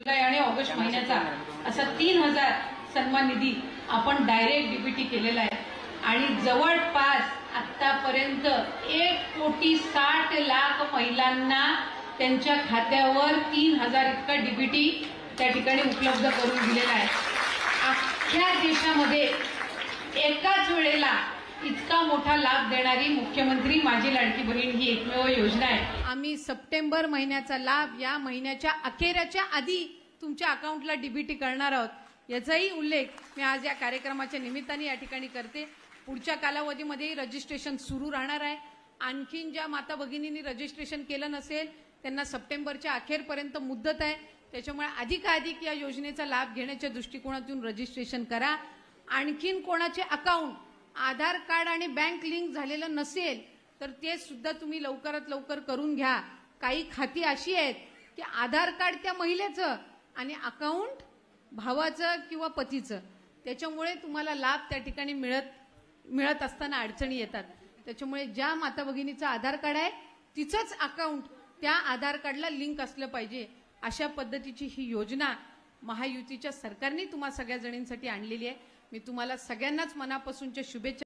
जुलै आणि ऑगस्ट महिन्याचा असा 3000 सन्मान निधी आपण डायरेक्ट डीबीटी केलेला आहे आणि जवळपास आतापर्यंत 1,60,00,000 महिलांना त्यांच्या खात्यावर 3000 इतका डीबीटी त्या ठिकाणी उपलब्ध करून दिलेला आहे। अख्ख्या देशामध्ये एकाच वेळेला इतका मोठा लाभ देणारी मुख्यमंत्री माझी लाडकी बहीण ही एकमेव योजना आहे। आम्ही सप्टेंबर महिन्याचा लाभ या महिन्याच्या अखेरच्या आधी तुमच्या अकाउंटला डीबीटी करणार आहोत याचाही उल्लेख मी आज या कार्यक्रमाच्या निमित्ताने या ठिकाणी करते। पुढच्या कालावधीमध्ये रजिस्ट्रेशन सुरू राहणार आहे। आणखीन ज्या माता भगिनींनी रजिस्ट्रेशन केलं नसेल त्यांना सप्टेंबरच्या अखेरपर्यंत मुदत आहे, त्याच्यामुळे अधिकाधिक या योजनेचा लाभ घेण्याच्या दृष्टिकोनातून रजिस्ट्रेशन करा। आणखीन कोणाचे अकाउंट आधार कार्ड आणि बँक लिंक झालेलं नसेल तर ते सुद्धा तुम्ही लवकरात लवकर करून घ्या। काही खाती अशी आहेत की आधार कार्ड त्या महिलेचं आणि अकाउंट भावाचं किंवा पतीचं, त्याच्यामुळे तुम्हाला लाभ त्या ठिकाणी मिळत असताना अडचणी येतात। त्याच्यामुळे ज्या माता भगिनीचं आधार कार्ड आहे तिचंच अकाउंट त्या आधार कार्डला लिंक असलं पाहिजे। अशा पद्धतीची ही योजना महायुतीच्या सरकारने तुम्हा सगळ्या जणींसाठी आणलेली आहे। मी तुम्हाला सगळ्यांनाच मनापासूनच्या शुभेच्छा